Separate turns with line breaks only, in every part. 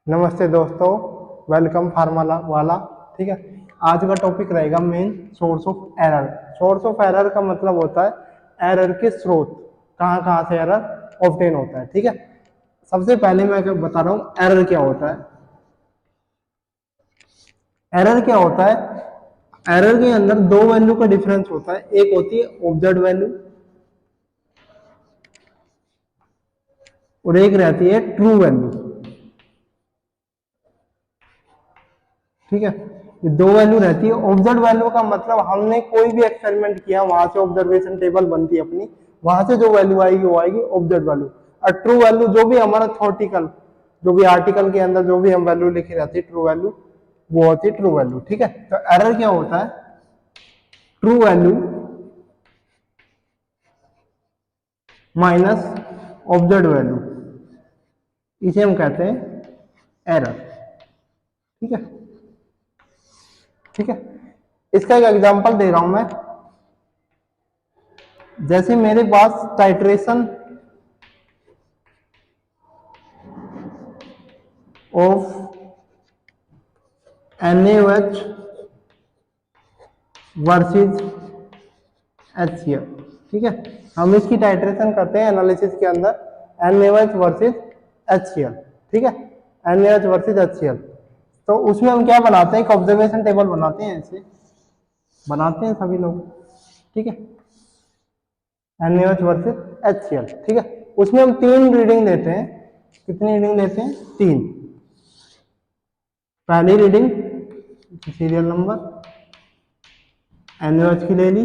नमस्ते दोस्तों, welcome formula वाला। ठीक है। आज का टॉपिक रहेगा main source of error. Source of error का मतलब होता है एरर के स्रोत, कहाँ कहाँ से एरर ऑब्टेन होता है। ठीक है। सबसे पहले मैं बता रहा हूँ एरर क्या होता है। एरर क्या होता है? एरर के अंदर दो वैल्यू का डिफरेंस होता है। एक होती है ऑब्जर्व वैल्यू और एक रहती है ट्रू वैल्यू। ठीक है। ये दो वैल्यू रहती है। ऑब्जर्व वैल्यू का मतलब हमने कोई भी एक्सपेरिमेंट किया, वहां से ऑब्जर्वेशन टेबल बनती है अपनी, वहां से जो वैल्यू आएगी वो आएगी ऑब्जर्व वैल्यू। और ट्रू वैल्यू जो भी हमारा थ्योरेटिकल, जो भी आर्टिकल के अंदर जो भी हम वैल्यू लिखी रहती है ट्रू वैल्यू, वो होती है ट्रू वैल्यू। ठीक है। तो एरर क्या होता है? True value minus observe value, इसे हम कहते हैं एरर। ठीक है। ठीक है। इसका एक एग्जांपल दे रहा हूं मैं। जैसे मेरे पास titration of NaOH versus HCl। ठीक है। हम इसकी टाइट्रेशन करते हैं एनालिसिस के अंदर, NaOH वर्सेस HCl। ठीक है। NaOH versus HCl। तो उसमें हम क्या बनाते हैं? एक ऑब्जर्वेशन टेबल बनाते हैं, ऐसे बनाते हैं सभी लोग। ठीक है। NaOH versus HCl। ठीक है। उसमें हम तीन रीडिंग लेते हैं। कितनी रीडिंग लेते हैं? तीन। पहली रीडिंग सीरियल नंबर NaOH की ले ली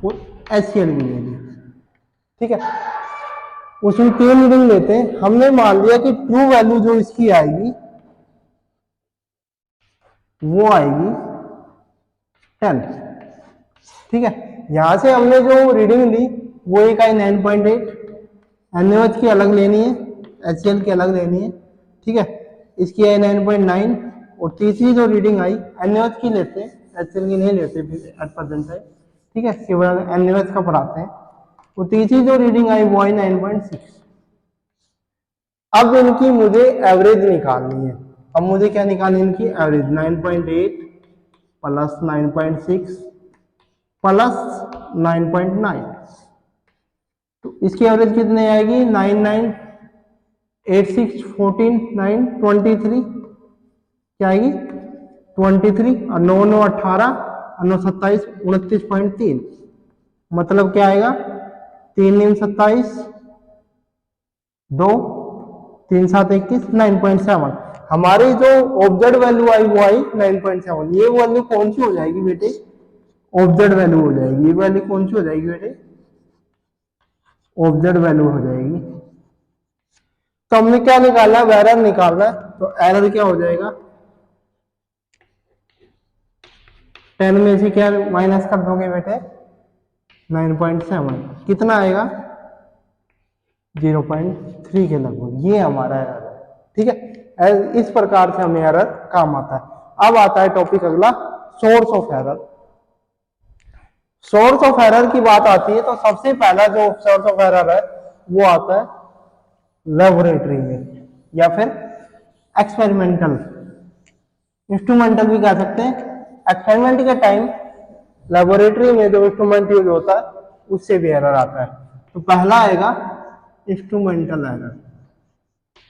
और HCl की ले ली। ठीक है। उसमें तीन रीडिंग लेते हैं। हमने मान लिया कि ट्रू वैल्यू जो इसकी आएगी वो आएगी 10। ठीक है। यहां से हमने जो रीडिंग ली वो एक आई 9.8, NaOH की अलग लेनी है, HCl की अलग लेनी है। ठीक है। इसकी आई 9.9 और तीसरी जो रीडिंग आई NaOH की लेते हैं, HCl की नहीं लेते एट प्रेजेंट है। ठीक है। केवल NaOH का पढ़ाते हैं। वो तीसरी जो रीडिंग आई वो आई 9.6। अब इनकी मुझे एवरेज निकालनी है। अब मुझे क्या निकालनी है? इनकी एवरेज 9.8 प्लस 9.6 प्लस 9.9। तो इसकी एवरेज कितनी आएगी? 9 9 8 6 14 9 23। क्या आएगी? 23। और 9 9 18 और 9 27 29.3। मतलब क्या आएगा? 3 3 27, 2 3 7 21, 9.7। हमारी जो ऑब्जर्व वैल्यू आई वो आई 9.7। ये वैल्यू कौन सी हो जाएगी बेटे? ऑब्जर्व वैल्यू हो जाएगी। ये वैल्यू कौन सी हो जाएगी बेटे? ऑब्जर्व वैल्यू हो जाएगी। तो हमने क्या निकालना है? एरर निकालना है। तो एरर क्या हो जाएगा? 10 में से क्या माइनस कर दोगे बेटे? 9.7। कितना आएगा? 0.3 के लगभग। ये हमारा एरर है। ठीक है। इस प्रकार से हमें एरर काम आता है। अब आता है टॉपिक अगला, source of error. Source of error की बात आती है तो सबसे पहला जो सोर्स ऑफ एरर है वो आता है लेबोरेटरी में, या फिर एक्सपेरिमेंटल, इंस्ट्रूमेंटल भी कह सकते हैं। एक्सपेरिमेंट के टाइम लेबोरेटरी में जो इंस्ट्रूमेंट यूज होता है उससे भी एरर आता है। तो पहला आएगा इंस्ट्रूमेंटल एरर।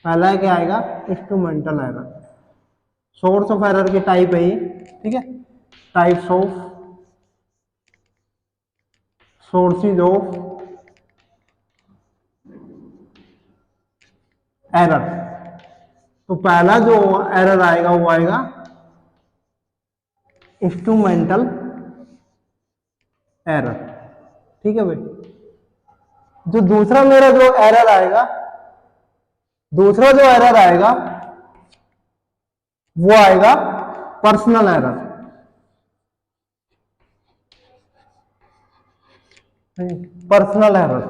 पहला क्या आएगा? Instrumental error. Source of error के टाइप है ये। ठीक है। Types of sources of error. तो पहला जो एरर आएगा वो आएगा इंस्ट्रूमेंटल एरर। ठीक है भाई। जो दूसरा मेरा जो एरर आएगा, दूसरा जो एरर आएगा वो आएगा पर्सनल एरर। Personal error.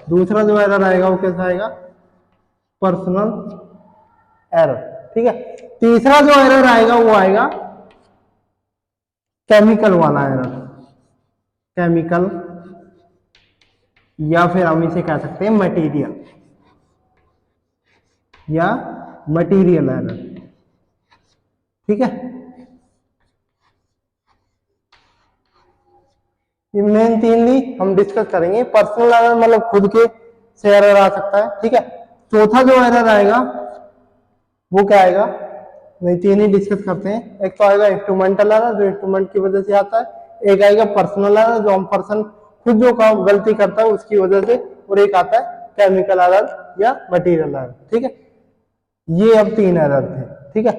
दूसरा जो एरर आएगा वो कैसा आएगा? Personal error. ठीक है। तीसरा जो एरर आएगा वो आएगा केमिकल वाला एरर। केमिकल, या फिर हम इसे कह सकते हैं मटेरियल, या मटेरियल एरर। ठीक है, ये मेन तीन ली हम डिस्कस करेंगे। पर्सनल एरर मतलब खुद के से एरर आ सकता है। ठीक है, चौथा जो एरर आएगा वो क्या आएगा, वही तीन ही डिस्कस करते हैं। एक तो आएगा इंस्ट्रूमेंटल एरर जो इंस्ट्रूमेंट की वजह से आता है, एक आएगा पर्सनल एरर जो हम पर्सन खुद जो काम गलती करता है उसकी वजह से, और एक आता है केमिकल एरर या मटेरियल एरर। ठीक है, ये अब तीन एरर थे। ठीक है,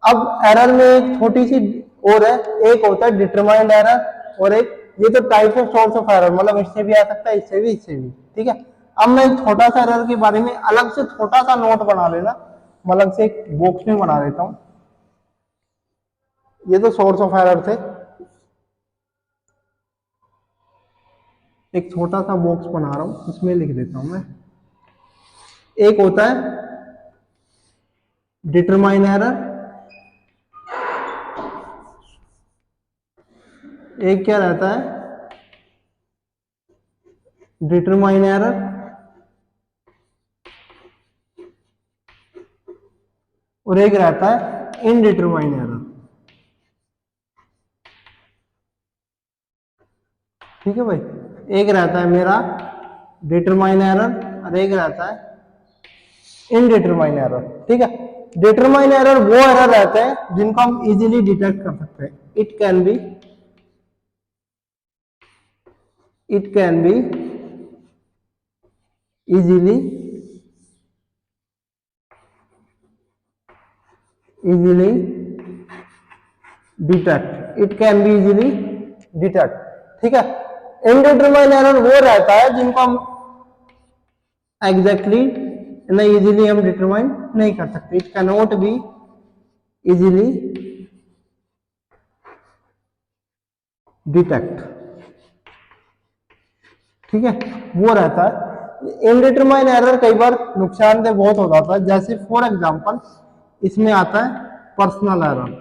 अब एरर में एक छोटी सी और है, एक होता है डिटरमाइंड एरर और एक, ये तो type of source of error, मतलब इससे भी आ सकता है, इससे भी, इससे भी। ठीक है, अब मैं छोटा सा एरर के बारे में अलग से छोटा सा नोट बना लेना, अलग से एक बॉक्स में बना देता हूं। ये तो सोर्स ऑफ एरर थे, एक छोटा सा बॉक्स बना रहा हूं, उसमें लिख देता हूं मैं। एक होता है डिटरमाइन एरर, एक क्या रहता है डिटरमाइन एरर, और एक रहता है इनडिटरमाइन एरर। ठीक है भाई, एक रहता है मेरा डिटरमाइन एरर और एक रहता है इनडिटरमाइन एरर। ठीक है, डिटरमाइन एरर वो एरर रहते हैं जिनको हम इजीली डिटेक्ट कर सकते हैं। It can be easily detect, it can be easily detect। ठीक है, इनडिटरमाइन एरर वो रहता है जिनको हम एग्जैक्टली नहीं इजीली हम डिटरमाइन नहीं कर सकते। It can not be easily detect. ठीक है, वो रहता है। इनडिटरमाइन एरर कई बार नुकसानदेह बहुत हो जाता है, जैसे फॉर एग्जांपल इसमें आता है पर्सनल एरर।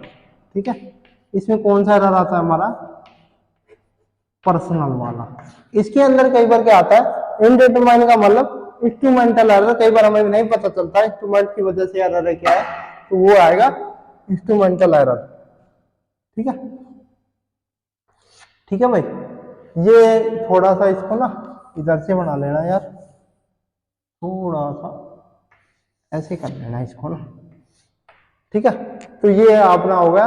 ठीक है, इसमें कौन सा एरर आता है हमारा, पर्सनल वाला। इसके अंदर कई बार क्या आता है इनडिटरमाइन का मतलब इंस्ट्रूमेंटल एरर, कई बार हमें नहीं पता चलता इंस्ट्रूमेंट की वजह से एरर है क्या है, तो वो आएगा इंस्ट्रूमेंटल एरर। ठीक है, ठीक है भाई, ये थोड़ा सा इसको ना इधर से बना लेना यार, थोड़ा सा ऐसे कर लेना इसको ना। ठीक है, तो ये अपना होगा।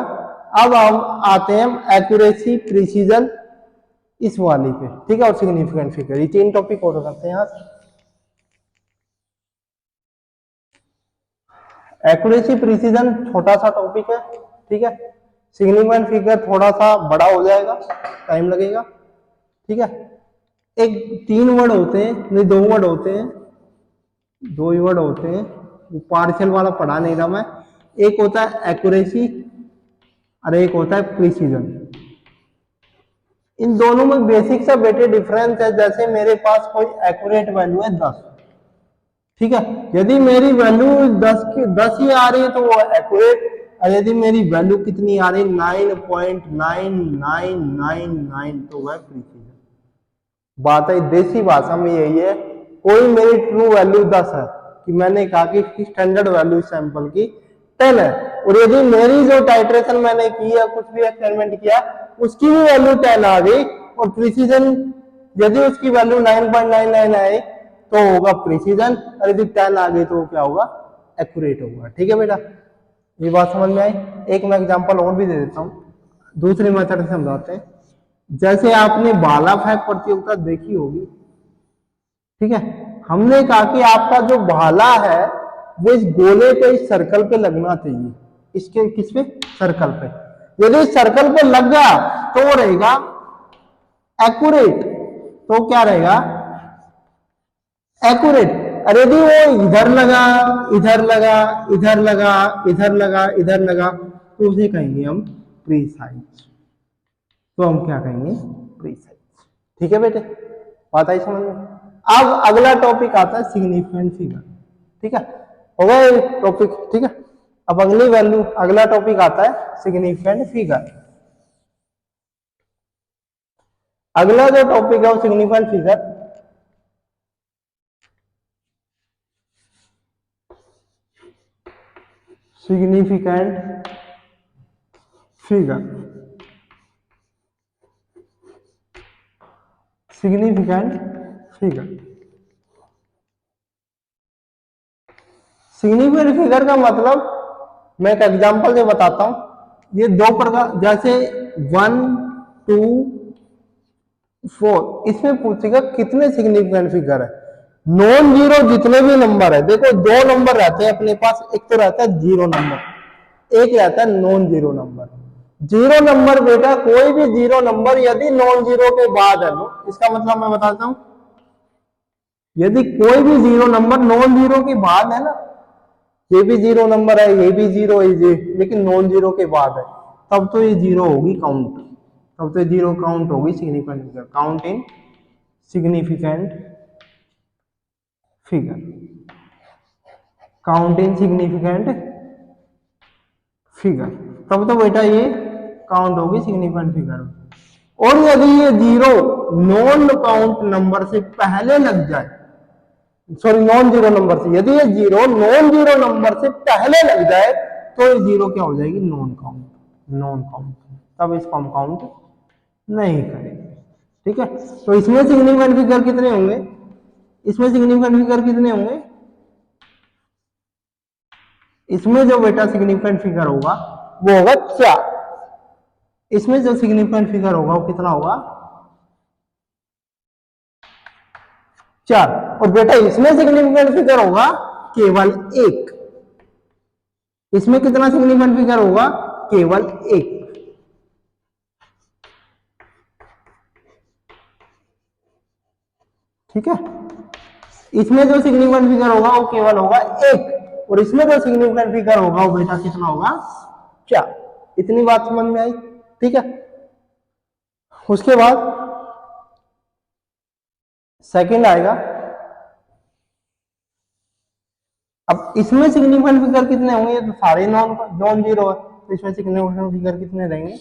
अब हम आते हैं एक्यूरेसी प्रिसीजन इस वाली पे। ठीक है, और सिग्निफिकेंट फिगर, ये तीन टॉपिक और करते हैं यहाँ। एक्यूरेसी प्रिसीजन छोटा सा टॉपिक है। ठीक है, सिग्निफिकेंट फिगर थोड़ा सा बड़ा हो जाएगा, टाइम लगेगा। ठीक है, एक तीन वर्ड होते हैं, नहीं दो वर्ड होते हैं, दो ही वर्ड होते हैं, वो पार्शियल वाला पढ़ा नहीं रहा मैं। एक होता है एक्यूरेसी और एक होता है प्रिसीजन। इन दोनों में बेसिक सा बेटे डिफरेंस है। जैसे मेरे पास कोई एक्यूरेट वैल्यू है 10, ठीक है, यदि मेरी वैल्यू 10 ही आ रही है तो वो एक्यूरेट, और यदि मेरी वैल्यू कितनी आ रही है 9.9999 तो वह प्रिसीजन। बात है देसी भाषा में यही है। कोई मेरी ट्रू वैल्यू 10 है कि मैंने कहा कि स्टैंडर्ड वैल्यू सैंपल की 10 है, और यदि मेरी जो टाइट्रेशन मैंने की है, कुछ भी एक्सपेरिमेंट किया, उसकी भी वैल्यू 10 आ गई, और प्रिसीजन यदि उसकी वैल्यू 9.99 आए तो होगा प्रिसीजन, और यदि 10 आ गई तो क्या होगा, एक्यूरेट होगा। ठीक है बेटा, ये बात समझ में आई। एक मैं एग्जांपल और भी दे देता हूँ, दूसरी मेथड से समझाते हैं। जैसे आपने भाला फेंक प्रतियोगिता देखी होगी, ठीक है, हमने कहा कि आपका जो भाला है वो इस गोले पे, इस सर्कल पे लगना चाहिए। इसके किस पे, सर्कल पे। यदि सर्कल पे लग गया तो वो रहेगा एक्यूरेट, तो क्या रहेगा, एक्यूरेट। अरे यदि वो इधर लगा, इधर लगा, इधर लगा, इधर लगा, इधर लगा, तो उसे कहेंगे हम प्रीसाइज। तो हम क्या कहेंगे, प्रीसाइज। ठीक है बेटे, बात आई समझ में। अब अगला टॉपिक आता है सिग्निफिकेंट फिगर। ठीक है, हो गया टॉपिक। ठीक है, अब अगली वैल्यू, अगला टॉपिक आता है सिग्निफिकेंट फिगर। अगला जो टॉपिक है वो significant figure. Significant figure, significant figure. Significant figure का मतलब मैं एक एग्जांपल से बताता हूं। ये दो प्रकार, जैसे 1 2 4, इसमें पूछेगा कितने सिग्निफिकेंट फिगर है। नॉन जीरो जितने भी नंबर है, देखो दो नंबर रहते हैं अपने पास, एक तो रहता है जीरो नंबर, एक रहता है non zero number. Zero number बेटा, कोई भी जीरो नंबर यदि नॉन जीरो के बाद है, इसका मतलब मैं बताता हूं, यदि कोई भी जीरो नंबर नॉन जीरो के बाद है ना, ये भी जीरो नंबर है, ये भी जीरो है, ये लेकिन नॉन जीरो के बाद है, तब तो ये जीरो होगी काउंट, तब तो जीरो काउंट होगी significant figure. Count in significant figure, count in significant figure, तब तो बेटा ये काउंट होगी सिग्निफिकेंट फिगर। और यदि ये जीरो नॉन काउंट नंबर से पहले लग जाए, सॉरी नॉन जीरो नंबर से, यदि ये जीरो नॉन जीरो नंबर से पहले लग जाए तो ये जीरो क्या हो जाएगी, नॉन काउंट, नॉन काउंट, तब इसको हम काउंट नहीं करेंगे। ठीक है, तो इसमें सिग्निफिकेंट फिगर कितने होंगे, इसमें सिग्निफिकेंट फिगर कितने होंगे, इसमें जो बेटा सिग्निफिकेंट फिगर होगा वो होगा 4। इसमें जो सिग्निफिकेंट फिगर होगा वो कितना होगा, 4। और बेटा इसमें सिग्निफिकेंट फिगर होगा केवल 1। इसमें कितना सिग्निफिकेंट फिगर होगा, केवल 1। ठीक है, इसमें जो सिग्निफिकेंट फिगर होगा वो केवल होगा 1, और इसमें जो सिग्निफिकेंट फिगर होगा वो बेटा कितना होगा, 4। इतनी बात समझ में आई। ठीक है, उसके बाद सेकंड आएगा। अब इसमें सिग्निफिकेंट फिगर कितने होंगे, ये तो सारे नॉन जीरो है, तो इसमें सिग्निफिकेंट फिगर कितने रहेंगे,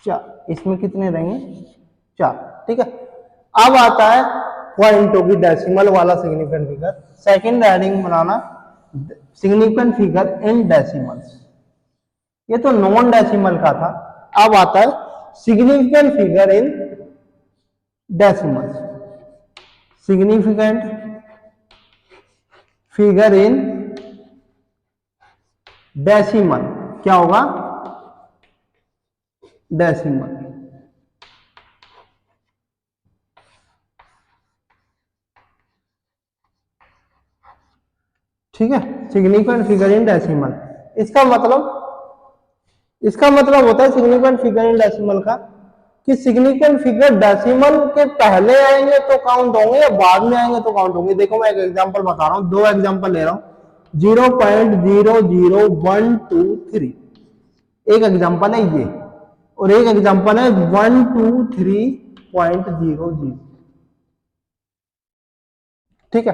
4। इसमें कितने रहेंगे, 4। ठीक है, अब आता है पॉइंटों की डेसिमल वाला सिग्निफिकेंट फिगर। सेकंड हेडिंग बनाना, सिग्निफिकेंट फिगर इन डेसिमल्स। ये तो नॉन डेसिमल का था, अब आता है significant figure in decimals. Significant figure in decimal क्या होगा, डेसिमल। ठीक है, सिग्निफिकेंट फिगर इन डेसिमल, इसका मतलब होता है सिग्निफिकेंट फिगर इन डेसिमल का कि सिग्निफिकेंट फिगर डेसिमल के पहले आएंगे तो काउंट होंगे या बाद में आएंगे तो काउंट होंगे। देखो मैं एक एग्जांपल बता रहा हूं, दो एग्जांपल ले रहा हूं, 0.00123, एक एग्जांपल है ये, और एक एग्जांपल है 123.00। ठीक है,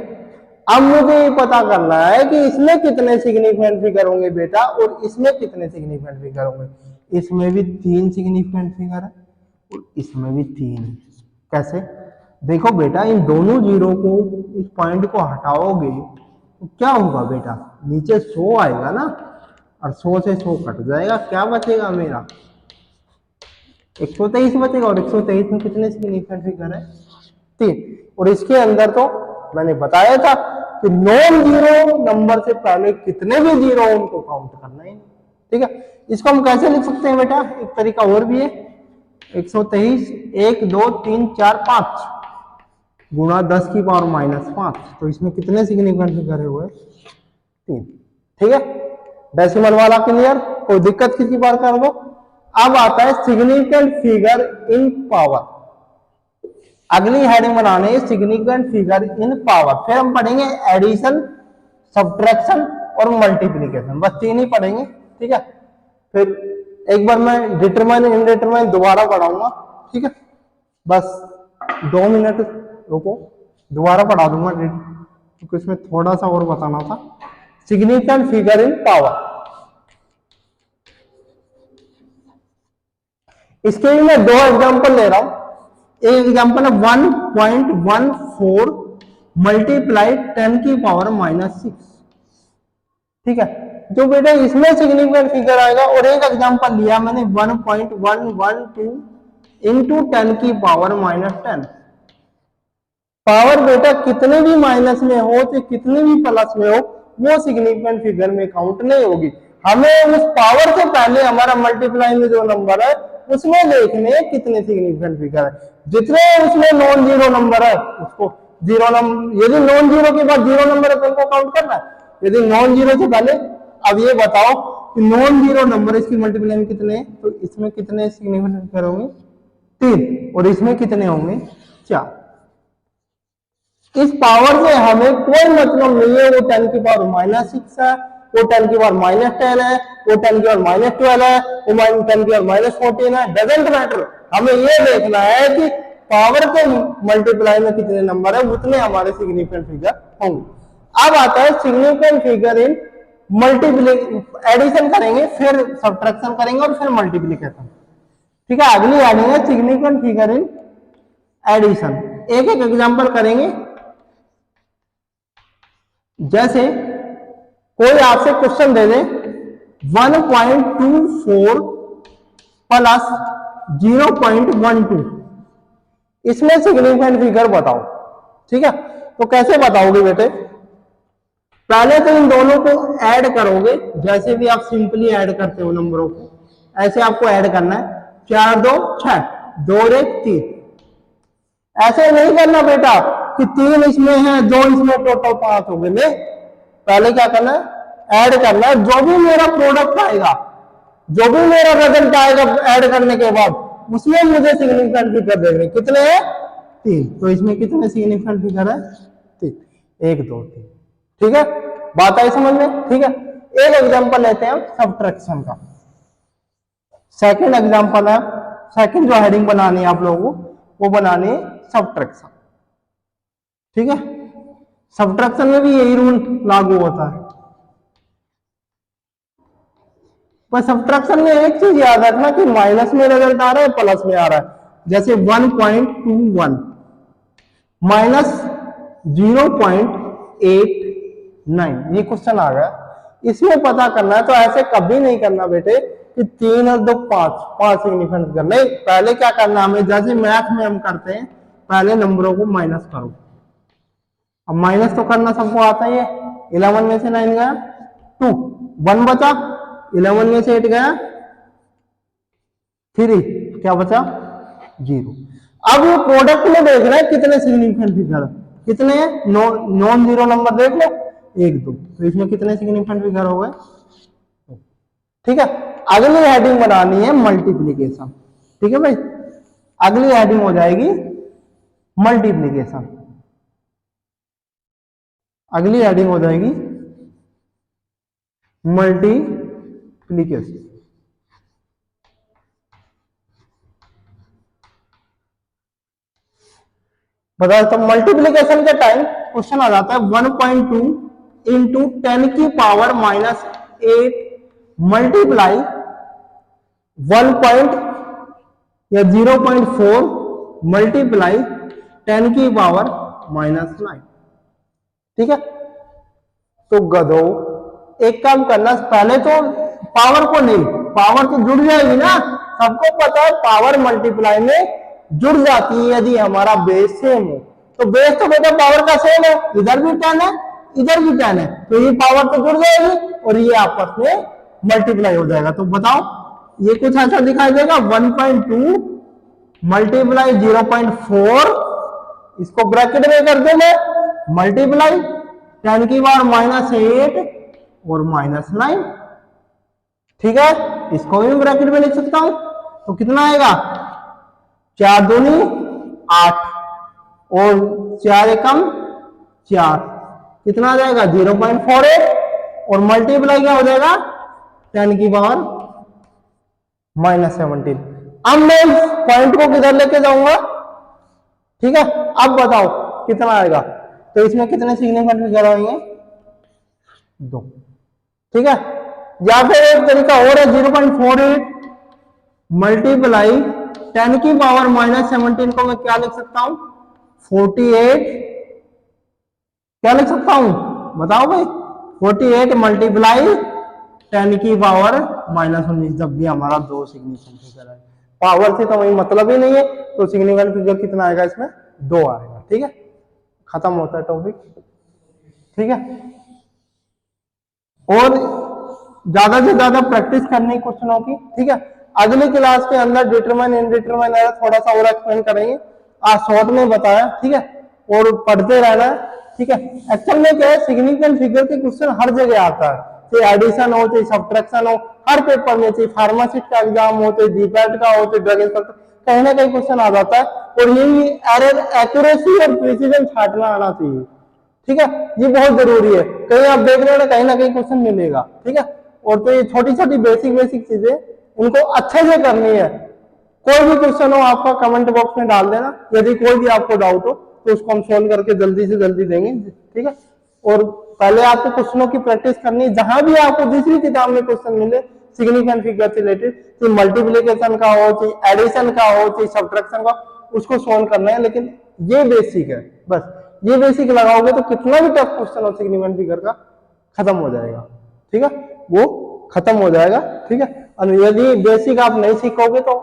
अब मुझे ये पता करना है कि इसमें कितने सिग्निफिकेंट फिगर होंगे बेटा, और इसमें कितने सिग्निफिकेंट फिगर होंगे। इसमें भी 3 सिग्निफिकेंट फिगर है और इसमें भी 3 है। कैसे, देखो बेटा, इन दोनों जीरो को, इस पॉइंट को हटाओगे तो क्या होगा बेटा, नीचे 100 आएगा ना, और 100 से 100 कट जाएगा, क्या बचेगा मेरा, 123 बचेगा। और 123 में कितने सिग्निफिकेंट फिगर है, 3। और इसके अंदर तो मैंने बताया था कि नॉन जीरो नंबर से पहले कितने भी जीरो उनको काउंट करना है। ठीक है, इसको हम कैसे लिख सकते हैं बेटा, एक तरीका और भी है, 123 1 2 3 4 5 गुणा 10 की पावर -5, तो इसमें कितने सिग्निफिकेंट फिगर हुए, 3। ठीक है, डेसिमल वाला क्लियर, कोई दिक्कत किसी बार कर दो। अब आता है सिग्निफिकेंट फिगर इन पावर। अगली हेडिंग बनाने सिग्निफिकेंट फिगर इन पावर, फिर हम पढ़ेंगे एडिशन, सब्ट्रैक्शन और मल्टीप्लिकेशन, बस 3 ही पढ़ेंगे। ठीक है, फिर एक बार मैं डिटरमाइन इनडिटरमाइन दोबारा पढ़ाऊंगा। ठीक है, बस 2 मिनट रुको, दोबारा पढ़ा दूंगा क्योंकि इसमें थोड़ा सा और बताना था। सिग्निफिकेंट फिगर इन पावर, इसके लिए मैं 2 एग्जांपल ले रहा हूं। एक एग्जांपल है 1.14 मल्टीप्लाई 10 की पावर -6। ठीक है, जो बेटा इसमें सिग्निफिकेंट फिगर आएगा, और एक एग्जांपल लिया मैंने 1.112 इंटू 10 की पावर -10। पावर बेटा कितने भी माइनस में हो चाहे कितने भी प्लस में हो, वो सिग्निफिकेंट फिगर में काउंट नहीं होगी। हमें उस पावर से पहले हमारा मल्टीप्लाई में जो नंबर है उसमें देखने कितने सिग्निफिकेंट फिगर है। जितने उसमें नॉन जीरो नंबर है उसको जीरो नंबर, यदि नॉन जीरो के बाद जीरो नंबर है तो उनको काउंट करना है। यदि नॉन जीरो से पहले, अब ये बताओ कि नॉन जीरो नंबर इसकी मल्टीप्लाई में कितने हैं, तो इसमें कितने सिग्निफिकेंट फिगर होंगे? 3, और इसमें कितने होंगे? 4। इस पावर से हमें कोई मतलब नहीं है, वो 10 की पावर -6 है, वो 10 की पावर -10 है, वो 10 की पावर -12 है, वो 10 की पावर -14 है, डजेंट मैटर। हमें ये देखना है कि पावर के मल्टीप्लाई में कितने नंबर है, उतने हमारे सिग्निफिकेंट फिगर होंगे। अब आता है significant figure in multiplication, addition करेंगे, फिर सब्ट्रैक्शन करेंगे और फिर मल्टीप्लिकेशन। ठीक है, अगली हेडिंग है सिग्निफिकेंट फिगर इन एडिशन। एक एक एग्जांपल करेंगे। जैसे कोई आपसे क्वेश्चन दे दे 1.24 प्लस 0.12, इसमें सिग्निफिकेंट फिगर बताओ। ठीक है, तो कैसे बताओगे बेटे? पहले तो इन दोनों को ऐड करोगे, जैसे भी आप सिंपली ऐड करते हो नंबरों को, ऐसे आपको ऐड करना है। 4 2 6, 2 1 3। ऐसे नहीं करना बेटा कि 3 इसमें है 2 इसमें, टोटल 5 हो गए। नहीं, पहले क्या करना है? ऐड करना है। जो भी मेरा प्रोडक्ट आएगा, जो भी मेरा रिजल्ट आएगा ऐड करने के बाद, उसमें मुझे सिग्निफिकेंट फिगर देखने कितने हैं? 3। तो इसमें कितने सिग्निफिकेंट फिगर है? 3, 1 2 3। ठीक है, बात आई समझ में? ठीक है, एक एग्जांपल लेते हैं सब्ट्रैक्शन का। सेकंड एग्जांपल है, सेकंड जो हेडिंग बनानी है आप लोगों को, वो बनानी है सब्ट्रैक्शन। ठीक है, सब्ट्रैक्शन में भी यही रूल लागू होता है। पर सब्ट्रैक्शन में एक चीज याद रखना कि माइनस में रिजल्ट आ रहा है, प्लस में आ रहा है। जैसे 1.21 माइनस 0.89, ये क्वेश्चन आ गया, इसमें पता करना है। तो ऐसे कभी नहीं करना बेटे कि 3 और 2 5 सिग्निफिकेंट फिगर। नहीं, पहले क्या करना हमें, जैसे मैथ में हम करते हैं, पहले नंबरों को माइनस करो। अब माइनस तो करना सबको आता ही है। 11 में से 9 गया 2, 1 बचा, 11 में से 8 गया 3, क्या बचा? 0। अब ये प्रोडक्ट में देख रहे हैं कितने सिग्निफिकेंट फिगर, कितने हैं? नॉन जीरो नंबर देख लो, 1 2, तो इसमें कितने सिग्निफिकेंट फिगर हो गए? ठीक है, अगली हेडिंग बनानी है मल्टीप्लीकेशन। ठीक है भाई, अगली हेडिंग हो जाएगी मल्टीप्लीकेशन। अगली हेडिंग हो जाएगी मल्टीप्लीकेशन। बता, तो मल्टीप्लीकेशन के टाइम क्वेश्चन आ जाता है 1.2 इंटू 10 की पावर -8 मल्टीप्लाई 1 या 0.4 मल्टीप्लाई 10 की पावर -9। ठीक है, तो गधो एक काम करना, पहले तो पावर को नहीं, पावर तो जुड़ जाएगी ना, सबको पता है पावर मल्टीप्लाई में जुड़ जाती है यदि हमारा बेस सेम हो। तो बेस तो बेटा पावर का सेम है, इधर भी 10 है इधर भी 10 है, तो ये पावर तो जुड़ जाएगी और ये आपस में मल्टीप्लाई हो जाएगा। तो बताओ, ये कुछ ऐसा दिखाई देगा 1.2 मल्टीप्लाई 0.4, इसको ब्रैकेट में कर दो मैं, मल्टीप्लाई 10 की पावर -8 और -9। ठीक है, इसको भी ब्रैकेट में लिख सकता हूं, तो कितना आएगा? 4 दूनी 8 और 4 एकम 4, कितना आ जाएगा? 0.48 और मल्टीप्लाई क्या हो जाएगा? 10 की पावर -17। अब मैं इस पॉइंट को किधर लेके जाऊंगा? ठीक है, अब बताओ कितना आएगा? तो इसमें कितने सिग्निफिकेंट फिगर आएंगे? 2। ठीक है, या फिर एक तरीका और है 0.48 मल्टीप्लाई 10 की पावर -17 को मैं क्या लिख सकता हूं? 48, क्या लिख सकता हूं बताओ भाई? 48 मल्टीप्लाई 10 की पावर -19 जब भी हमारा दो सिग्निफिकेंट फिगर है। पावर से तो वही मतलब ही नहीं है, तो सिग्निफिकेंट फिगर कितना आएगा इसमें, 2 आएगा। ठीक है, खत्म होता है टॉपिक। ठीक है, और ज्यादा से ज्यादा प्रैक्टिस करनी क्वेश्चनों की। ठीक है, अगली क्लास के अंदर डिटरमाइन इनडिटरमाइन थोड़ा सा और एक्सप्लेन करेंगे, आज शॉर्ट में बताया। ठीक है, और पढ़ते रहना है। ठीक है, एक्चुअल में क्या है, सिग्निफिकेंट फिगर के क्वेश्चन हर जगह आता है, चाहे एडिशन हो चाहे सब्ट्रैक्शन हो, हर पेपर में, चाहे फार्मासिस्ट का एग्जाम हो चाहे जीपैट का हो चाहे ड्रग इंस्पेक्टर, कहीं ना कहीं क्वेश्चन आ जाता है। और यही एरर एक्यूरेसी और प्रिसीजन छांटना आना चाहिए। ठीक है, ये बहुत जरूरी है, कहीं आप देख रहे हो ना कहीं क्वेश्चन मिलेगा। ठीक है, और तो ये छोटी छोटी बेसिक बेसिक चीजें उनको अच्छे से करनी है। कोई भी क्वेश्चन हो आपका कमेंट बॉक्स में डाल देना, यदि कोई भी आपको डाउट हो तो उसको हम सोल्व करके जल्दी से जल्दी देंगे। ठीक है, और पहले आपको क्वेश्चनों की प्रैक्टिस करनी है, जहां भी आपको जिस भी किताब में क्वेश्चन मिले सिग्निफिकेंट फिगर से रिलेटेड, चाहे मल्टीप्लीकेशन का हो चाहे एडिशन का हो चाहे सब्ट्रैक्शन का, उसको सोल्व करना है। लेकिन ये बेसिक है, बस ये बेसिक लगाओगे तो कितना भी टफ क्वेश्चन हो सिग्निफिकेंट फिगर का खत्म हो जाएगा। ठीक है, वो खत्म हो जाएगा। ठीक है, और यदि बेसिक आप नहीं सीखोगे तो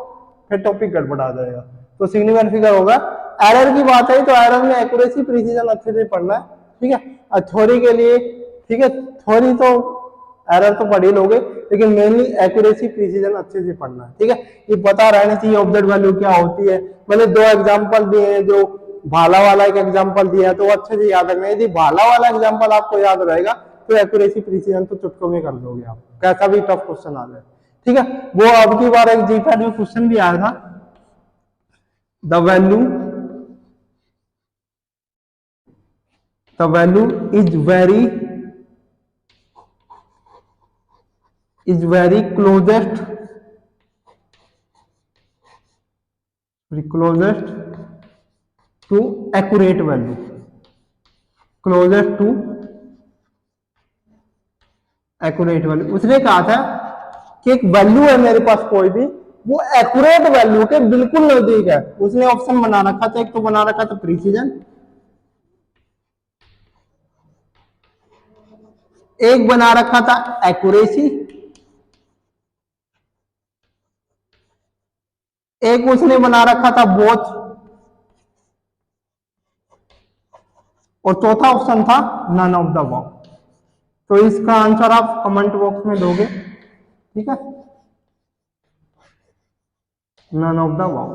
फिर टॉपिक गड़बड़ा जाएगा। तो सिग्निफिकेंट फिगर होगा। एरर की बात है तो एरर में एक्यूरेसी प्रिसीजन अच्छे से पढ़ना है। ठीक है, और थ्योरी के लिए, ठीक है, थ्योरी तो एरर तो पढ़ ही लोगे, लेकिन मेनली एक्यूरेसी प्रिसीजन अच्छे से पढ़ना है। ठीक है, ये पता रहना चाहिए ऑब्जेक्ट वैल्यू क्या होती है। मैंने 2 एग्जांपल दिए हैं, जो भाला वाला एक एग्जांपल दिया है तो अच्छे से याद रखना। यदि भाला वाला एग्जांपल आपको याद रहेगा तो एक्यूरेसी प्रिसीजन तो चुटकों में कर दोगे आप, कैसा भी टफ क्वेश्चन आ जाए। ठीक है, वो अब की बार एक जीपैट में क्वेश्चन भी आया था, the value is very closest to accurate value, closest to accurate value. उसने कहा था कि एक वैल्यू है मेरे पास कोई भी, वो एक्यूरेट वैल्यू के बिल्कुल नजदीक है। उसने ऑप्शन बना रखा था, एक तो बना रखा था प्रिसीजन, एक बना रखा था एक्यूरेसी, एक उसने बना रखा था बोथ, और चौथा ऑप्शन था नन ऑफ द अबव। तो इसका आंसर आप कमेंट बॉक्स में दोगे। ठीक है, नन ऑफ द अबव।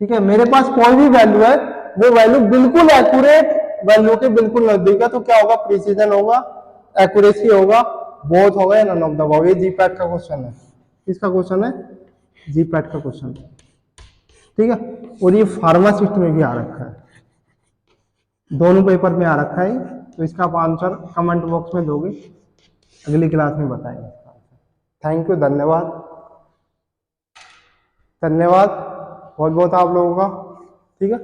ठीक है, मेरे पास कोई भी वैल्यू है, वो वैल्यू बिल्कुल एक्यूरेट वैल्यू के बिल्कुल नजदीक है, तो क्या होगा, प्रिसीजन होगा, एक्यूरेसी होगा, बोथ होगा, नन ऑफ द अबव। ये जीपैट का क्वेश्चन है। किसका क्वेश्चन है, जीपैट का क्वेश्चन। ठीक है, और ये फार्मासिस्ट में भी आ रखा है, दोनों पेपर में आ रखा है। तो इसका आप आंसर कमेंट बॉक्स में दोगे, अगली क्लास में बताएंगे। थैंक यू, धन्यवाद, धन्यवाद बहुत बहुत आप लोगों का। ठीक है।